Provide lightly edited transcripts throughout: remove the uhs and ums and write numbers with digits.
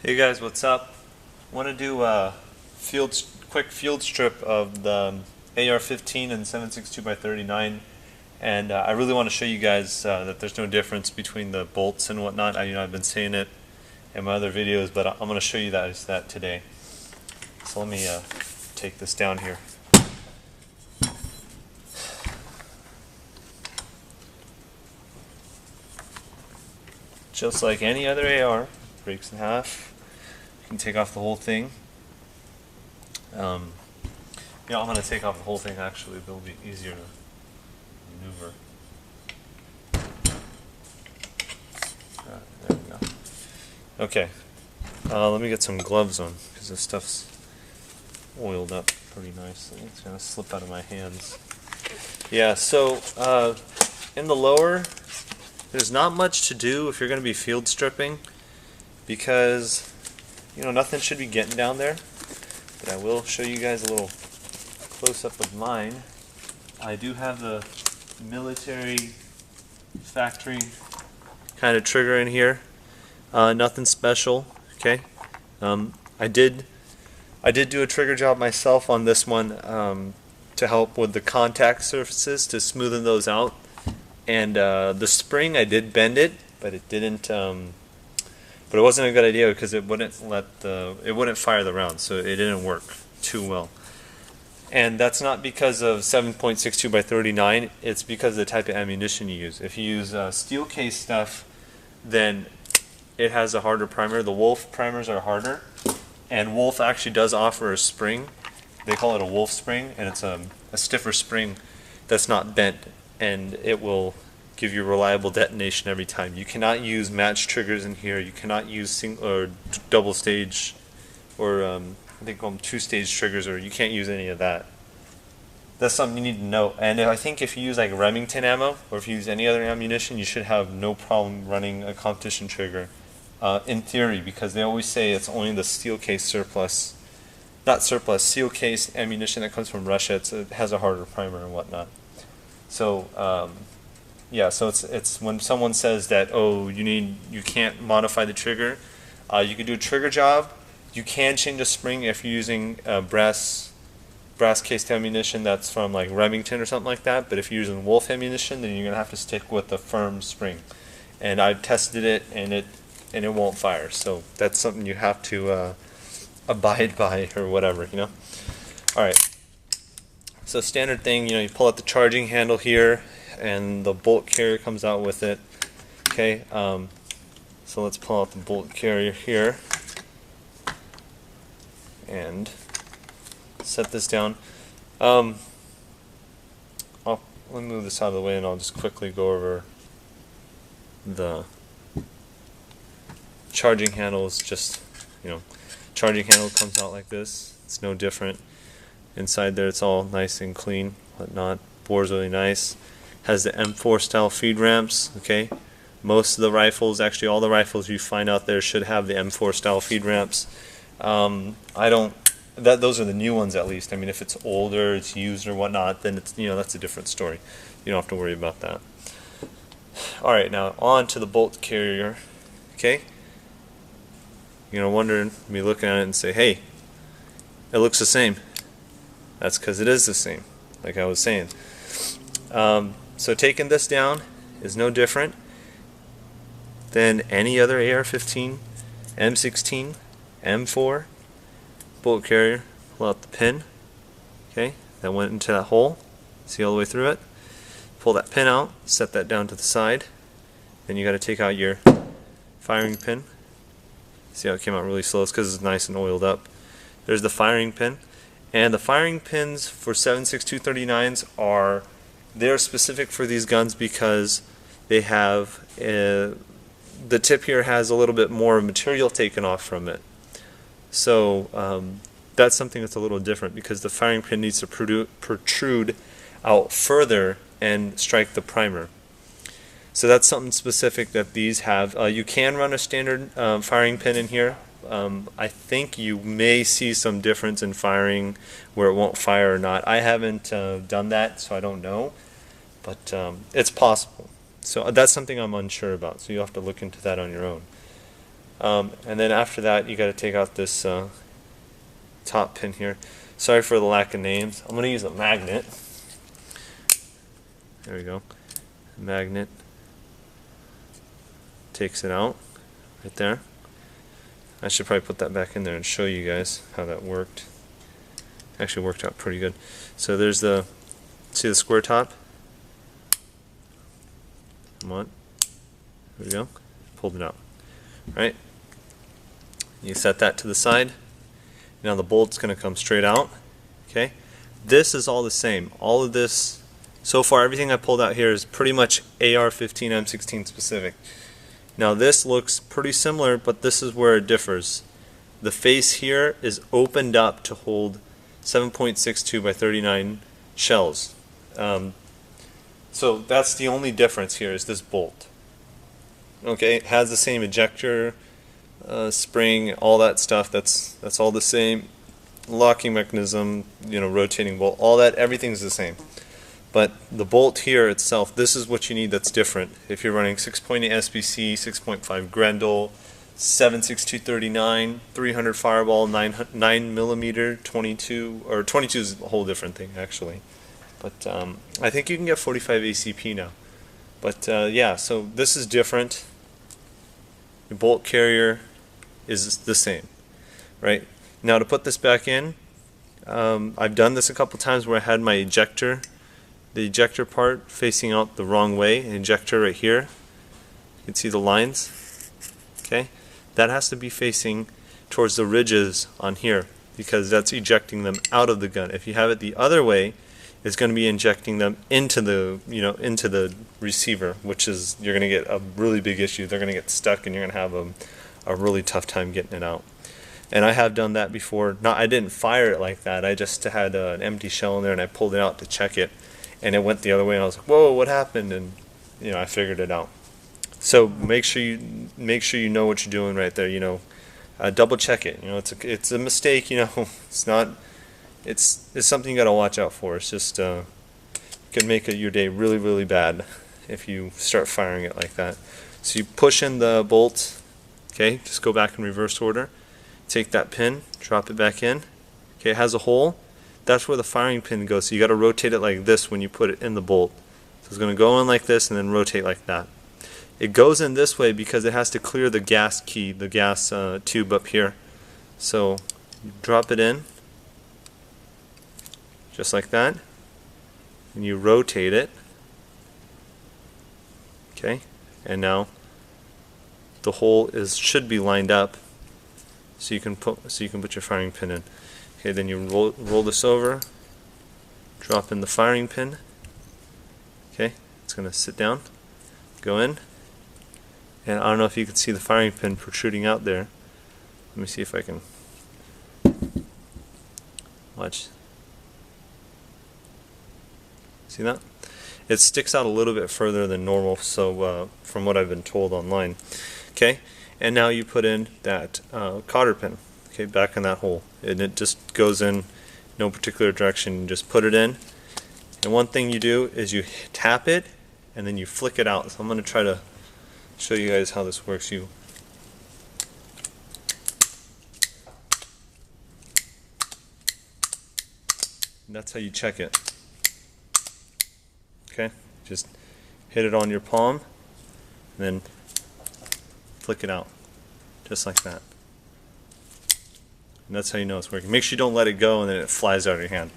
Hey guys, what's up? Want to do a quick field strip of the AR-15 and 7.62 by 39, and I really want to show you guys that there's no difference between the bolts and whatnot. I've been saying it in my other videos, but I'm going to show you that today. So let me take this down here. Just like any other AR, breaks in half. You can take off the whole thing. I'm going to take off the whole thing actually, it'll be easier to maneuver. There we go. Okay, let me get some gloves on because this stuff's oiled up pretty nicely. It's going to slip out of my hands. Yeah, so in the lower, there's not much to do if you're going to be field stripping because, nothing should be getting down there. But I will show you guys a little close-up of mine. I do have the military factory kind of trigger in here. Nothing special, okay? I did do a trigger job myself on this one to help with the contact surfaces to smoothen those out. And the spring, I did bend it, but it didn't. But it wasn't a good idea because it wouldn't fire the round, so it didn't work too well. And that's not because of 7.62 by 39. It's because of the type of ammunition you use. If you use steel case stuff, then it has a harder primer. The Wolf primers are harder, and Wolf actually does offer a spring. They call it a Wolf spring, and it's a stiffer spring that's not bent, and it will give you reliable detonation every time. You cannot use match triggers in here. You cannot use single or double stage, or I think call them two-stage triggers, or you can't use any of that. That's something you need to know. And I think if you use like Remington ammo, or if you use any other ammunition, you should have no problem running a competition trigger. In theory, because they always say it's only the steel case steel case ammunition that comes from Russia. It has a harder primer and whatnot. So yeah, so it's when someone says that, oh, you can't modify the trigger, you can do a trigger job. You can change a spring if you're using brass cased ammunition that's from like Remington or something like that. But if you're using Wolf ammunition, then you're gonna have to stick with the firm spring. And I've tested it, and it won't fire. So that's something you have to abide by or whatever, All right. So standard thing, you pull out the charging handle here, and the bolt carrier comes out with it. Okay, so let's pull out the bolt carrier here and set this down. Let me move this out of the way, and I'll just quickly go over the charging handles. Just, charging handle comes out like this. It's no different. Inside there, it's all nice and clean, whatnot. Bore's really nice. Has the M4 style feed ramps. Okay, most of the rifles, actually all the rifles you find out there, should have the M4 style feed ramps. Those are the new ones at least. I mean, if it's older, it's used or whatnot, then it's that's a different story. You don't have to worry about that. All right, now on to the bolt carrier. Okay, wondering, me looking at it and say, hey, it looks the same. That's because it is the same, like I was saying. So taking this down is no different than any other AR-15, M16, M4 bolt carrier. Pull out the pin. Okay, that went into that hole. See all the way through it. Pull that pin out, set that down to the side. Then you got to take out your firing pin. See how it came out really slow? It's because it's nice and oiled up. There's the firing pin. And the firing pins for 7.62 they're specific for these guns because they have the tip here has a little bit more material taken off from it. So that's something that's a little different because the firing pin needs to protrude out further and strike the primer. So that's something specific that these have. You can run a standard firing pin in here. I think you may see some difference in firing where it won't fire or not. I haven't done that, so I don't know, but it's possible. So that's something I'm unsure about, so you'll have to look into that on your own. And then after that, you got to take out this top pin here. Sorry for the lack of names. I'm going to use a magnet. There we go. Magnet takes it out right there. I should probably put that back in there and show you guys how that worked. Actually worked out pretty good. So there's the, see the square top? Come on. There we go. Pulled it out. Right? You set that to the side. Now the bolt's going to come straight out. Okay? This is all the same. All of this, so far everything I pulled out here is pretty much AR-15 M16 specific. Now this looks pretty similar, but this is where it differs. The face here is opened up to hold 7.62 by 39 shells. So that's the only difference here, is this bolt. Okay, it has the same ejector, spring, all that stuff. That's all the same. Locking mechanism, you know, rotating bolt, all that, everything's the same. But the bolt here itself, this is what you need that's different. If you're running 6.8 SBC, 6.5 Grendel, 7.6239, 300 Fireball, 9mm, 22, or 22 is a whole different thing actually. But I think you can get 45 ACP now. But yeah, so this is different. The bolt carrier is the same, right? Now to put this back in, I've done this a couple times where I had my ejector, the ejector part facing out the wrong way, an ejector right here. You can see the lines. Okay, that has to be facing towards the ridges on here because that's ejecting them out of the gun. If you have it the other way, it's going to be injecting them into the, you know, into the receiver, which is, you're going to get a really big issue. They're going to get stuck and you're going to have a really tough time getting it out. And I have done that before. I didn't fire it like that. I just had an empty shell in there and I pulled it out to check it, and it went the other way. And I was like, "Whoa, what happened?" And you know, I figured it out. So make sure you know what you're doing right there. You know, double check it. You know, it's a mistake. You know, it's not. It's something you got to watch out for. It's just could make your day really, really bad if you start firing it like that. So you push in the bolt. Okay, just go back in reverse order. Take that pin, drop it back in. Okay, it has a hole. That's where the firing pin goes. So you got to rotate it like this when you put it in the bolt. So it's going to go in like this and then rotate like that. It goes in this way because it has to clear the gas key, the gas tube up here. So you drop it in, just like that, and you rotate it. Okay, and now the hole should be lined up. So you can put your firing pin in. Okay, then you roll this over, drop in the firing pin. Okay, it's going to sit down, go in, and I don't know if you can see the firing pin protruding out there. Let me see if I can watch. See that? It sticks out a little bit further than normal, so from what I've been told online. Okay. And now you put in that cotterpin, okay, back in that hole, and it just goes in no particular direction. You just put it in, and one thing you do is you tap it and then you flick it out. So I'm going to try to show you guys how this works. And that's how you check it. Okay, just hit it on your palm and then flick it out, just like that. And that's how you know it's working. Make sure you don't let it go and then it flies out of your hand.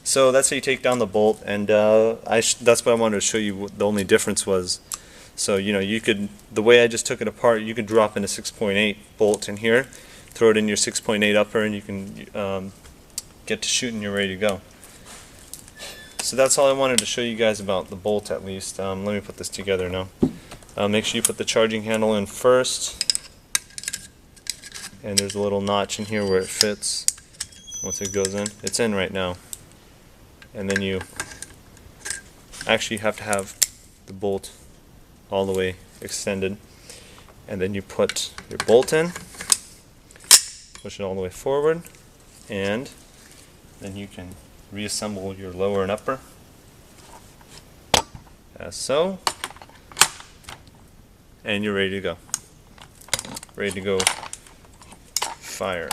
So that's how you take down the bolt, and that's what I wanted to show you. What the only difference was. So you know, you could, the way I just took it apart, you could drop in a 6.8 bolt in here, throw it in your 6.8 upper, and you can get to shooting. You're ready to go. So that's all I wanted to show you guys about the bolt, at least. Let me put this together now. Make sure you put the charging handle in first, and there's a little notch in here where it fits. Once it goes in, it's in right now. And then you actually have to have the bolt all the way extended, and then you put your bolt in, push it all the way forward, and then you can reassemble your lower and upper, as so, and you're ready to go. ready to go fire,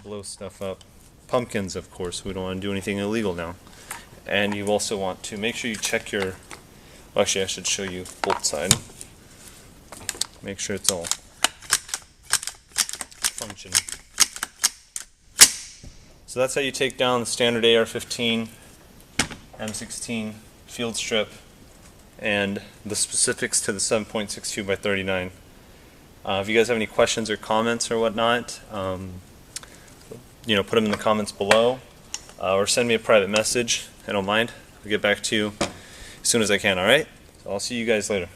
blow stuff up. Pumpkins, of course, we don't want to do anything illegal now. And you also want to make sure you check your, well, actually I should show you bolt side. Make sure it's all functioning. So that's how you take down the standard AR-15, M16 field strip, and the specifics to the 7.62 by 39. If you guys have any questions or comments or whatnot, put them in the comments below, or send me a private message. I don't mind. I'll get back to you as soon as I can. All right. So I'll see you guys later.